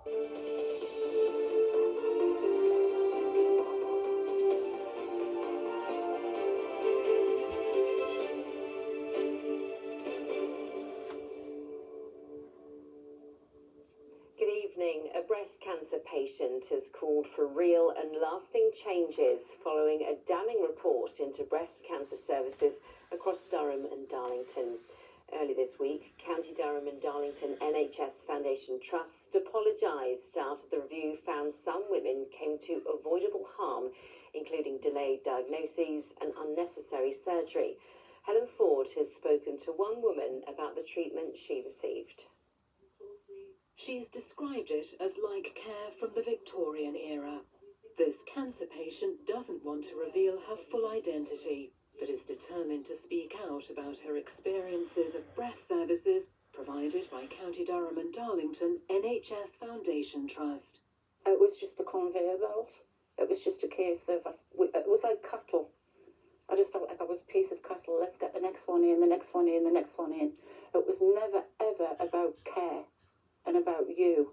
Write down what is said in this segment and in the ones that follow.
Good evening. A breast cancer patient has called for real and lasting changes following a damning report into breast cancer services across Durham and Darlington. Early this week, County Durham and Darlington NHS Foundation Trust apologised after the review found some women came to avoidable harm, including delayed diagnoses and unnecessary surgery. Helen Ford has spoken to one woman about the treatment she received. She's described it as like care from the Victorian era. This cancer patient doesn't want to reveal her full identity, but is determined to speak out about her experiences of breast services provided by County Durham and Darlington NHS Foundation Trust. It was just the conveyor belt. It was just a case of, it was like cattle. I just felt like I was a piece of cattle. Let's get the next one in, the next one in, the next one in. It was never, ever about care and about you.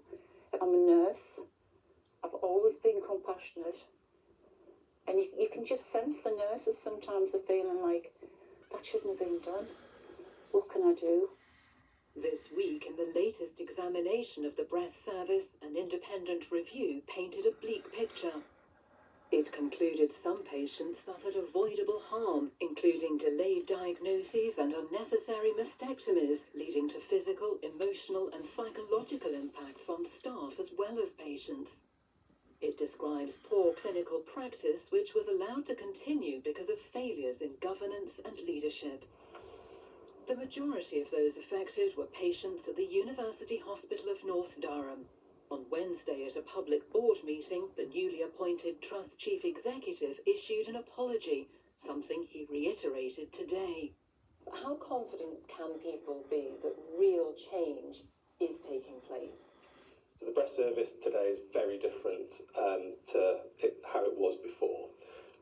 I'm a nurse. I've always been compassionate. And you can just sense the nurses sometimes, they're feeling like, that shouldn't have been done. What can I do? This week, in the latest examination of the breast service, an independent review painted a bleak picture. It concluded some patients suffered avoidable harm, including delayed diagnoses and unnecessary mastectomies, leading to physical, emotional and psychological impacts on staff as well as patients. It describes poor clinical practice which was allowed to continue because of failures in governance and leadership. The majority of those affected were patients at the University Hospital of North Durham. On Wednesday at a public board meeting, the newly appointed Trust Chief Executive issued an apology, something he reiterated today. How confident can people be that real change is taking place? So the breast service today is very different to how it was before.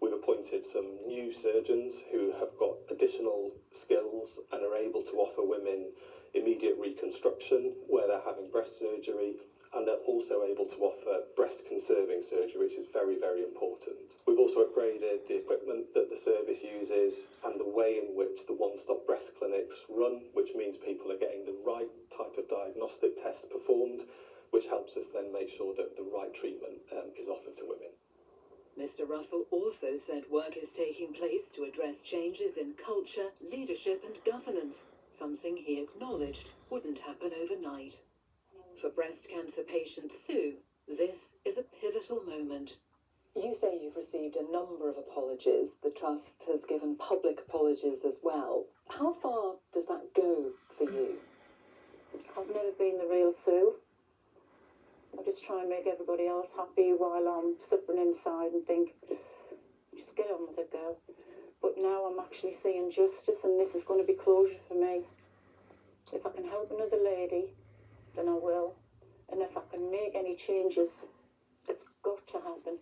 We've appointed some new surgeons who have got additional skills and are able to offer women immediate reconstruction where they're having breast surgery, and they're also able to offer breast conserving surgery, which is very, very important. We've also upgraded the equipment that the service uses and the way in which the one-stop breast clinics run, which means people are getting the right type of diagnostic tests performed, which helps us then make sure that the right treatment is offered to women. Mr. Russell also said work is taking place to address changes in culture, leadership and governance, something he acknowledged wouldn't happen overnight. For breast cancer patient Sue, this is a pivotal moment. You say you've received a number of apologies. The Trust has given public apologies as well. How far does that go for you? I've never been the real Sue. I just try and make everybody else happy while I'm suffering inside and think, just get on with it, girl. But now I'm actually seeing justice, and this is going to be closure for me. If I can help another lady, then I will. And if I can make any changes, it's got to happen.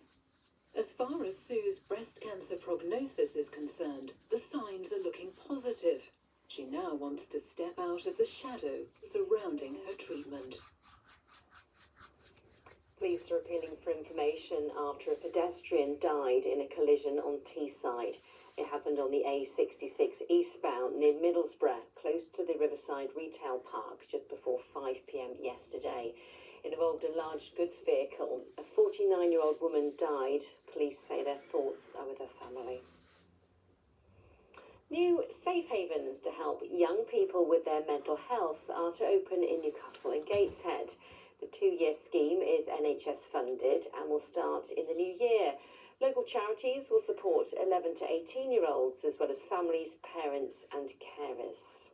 As far as Sue's breast cancer prognosis is concerned, the signs are looking positive. She now wants to step out of the shadow surrounding her treatment. Police are appealing for information after a pedestrian died in a collision on Teesside. It happened on the A66 eastbound near Middlesbrough, close to the Riverside Retail Park, just before 5 p.m. yesterday. It involved a large goods vehicle. A 49-year-old woman died. Police say their thoughts are with her family. New safe havens to help young people with their mental health are to open in Newcastle and Gateshead. The 2-year scheme is NHS funded and will start in the new year. Local charities will support 11 to 18-year-olds as well as families, parents and carers.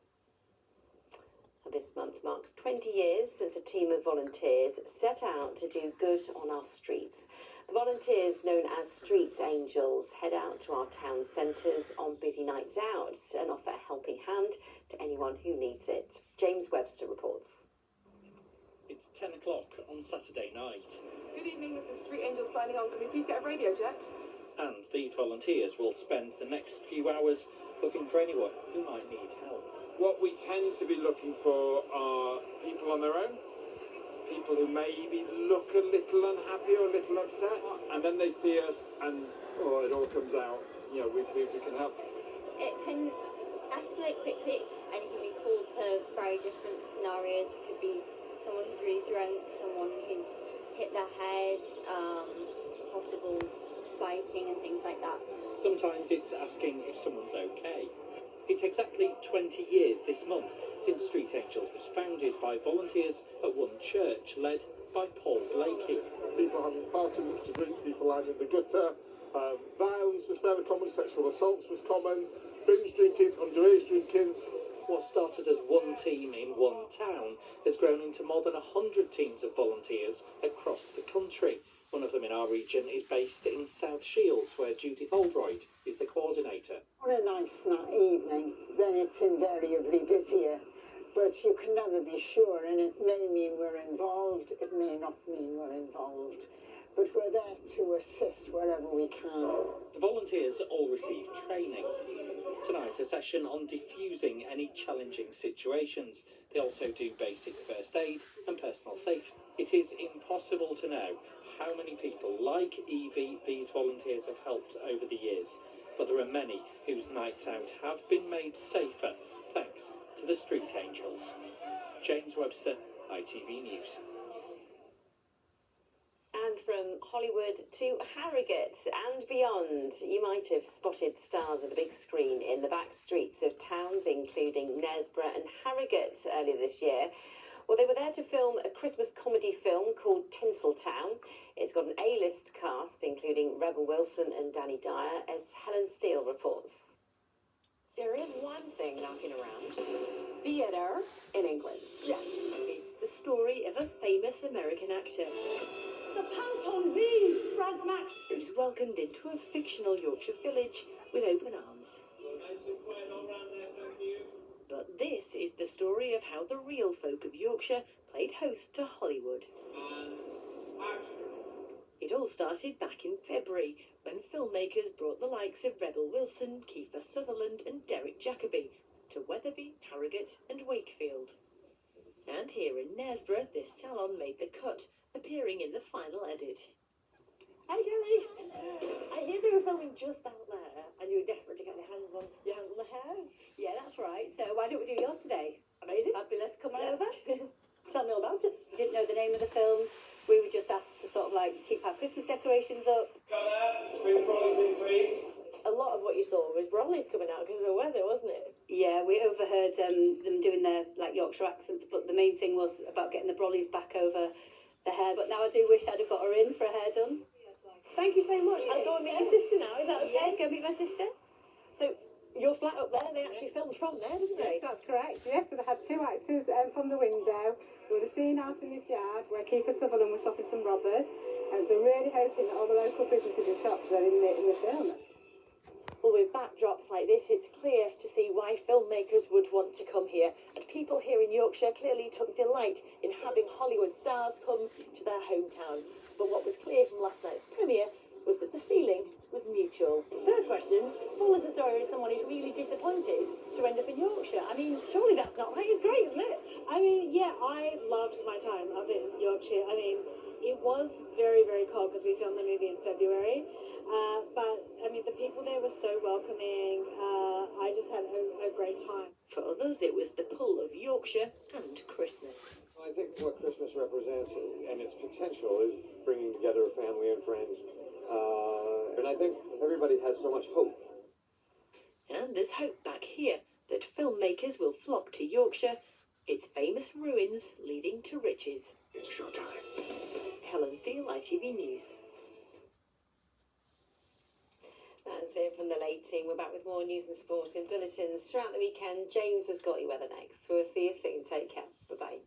This month marks 20 years since a team of volunteers set out to do good on our streets. The volunteers, known as Street Angels, head out to our town centres on busy nights out and offer a helping hand to anyone who needs it. James Webster reports. It's 10 o'clock on Saturday night. Good evening, this is Street Angels signing on. Can we please get a radio check? And these volunteers will spend the next few hours looking for anyone who might need help. What we tend to be looking for are people on their own, people who maybe look a little unhappy or a little upset, and then they see us and, it all comes out. You know, we can help. It can escalate quickly and it can be called to very different scenarios. It could be someone who's really drunk, someone who's hit their head, possible spiking and things like that. Sometimes it's asking if someone's okay. It's exactly 20 years this month since Street Angels was founded by volunteers at one church led by Paul Blakey. People having far too much to drink, people lying in the gutter, violence was fairly common, sexual assaults was common, binge drinking, underage drinking. What started as one team in one town has grown into more than 100 teams of volunteers across the country. One of them in our region is based in South Shields, where Judith Oldroyd is the coordinator. On a nice evening, then it's invariably busier, but you can never be sure, and it may mean we're involved, it may not mean we're involved, but we're there to assist wherever we can. The volunteers all receive training. Tonight, a session on diffusing any challenging situations. They also do basic first aid and personal safety. It is impossible to know how many people like Evie these volunteers have helped over the years, but there are many whose nights out have been made safer thanks to the Street Angels. James Webster, ITV News. And from Hollywood to Harrogate and beyond, you might have spotted stars of the big screen in the back streets of towns including Knaresborough and Harrogate earlier this year. Well, they were there to film a Christmas comedy film called Tinseltown. It's got an A-list cast including Rebel Wilson and Danny Dyer, as Helen Steele reports. There is one thing knocking around. Theatre in England. Yes. It's the story of a famous American actor. The Panton Leaves, Frank Mac. Who's welcomed into a fictional Yorkshire village with open arms. But this is the story of how the real folk of Yorkshire played host to Hollywood. It all started back in February, when filmmakers brought the likes of Rebel Wilson, Kiefer Sutherland and Derek Jacobi to Wetherby, Harrogate and Wakefield. And here in Knaresborough, this salon made the cut, appearing in the final edit. Hey, Kelly. I hear they were filming just out there, and you were desperate to get your hands on the hair. Yeah, that's right. So why don't we do yours today? Amazing. Fabulous. Come on over. Tell me all about it. We didn't know the name of the film. We were just asked to sort of keep our Christmas decorations up. Got that? Bring trolleys in, please. A lot of what you saw was Rollies coming out because of the weather, wasn't it? Yeah, we overheard them doing their Yorkshire accents, but the main thing was about getting the brollies back over the hair. But now I do wish I'd have got her in for a hair done. Thank you so much. I'll go and meet your sister now. Is that okay? Yeah, go meet my sister. So your flat up there, they actually filmed from there, didn't they? Yes, that's correct. Yes, so they had two actors from the window. There was a scene out in this yard where Kiefer Sutherland was stopping some robbers, and so really hoping that all the local businesses and shops are in the film. Well, with backdrops like this, it's clear to see why filmmakers would want to come here. And people here in Yorkshire clearly took delight in having Hollywood stars come to their hometown. But what was clear from last night's premiere was that the feeling was mutual. First question, full as a story of someone who's really disappointed to end up in Yorkshire. I mean, surely that's not right. It's great, isn't it? I mean, yeah, I loved my time up in Yorkshire. I mean, it was very, very cold because we filmed the movie in February. But, I mean, the people there were so welcoming. I just had a great time. For others, it was the pull of Yorkshire and Christmas. I think what Christmas represents and its potential is bringing together family and friends. And I think everybody has so much hope. And there's hope back here that filmmakers will flock to Yorkshire, its famous ruins leading to riches. It's showtime. Helen Steele, ITV News. That's it from the late team. We're back with more news and sport in bulletins throughout the weekend. James has got you weather next. We'll see you soon. Take care. Bye-bye.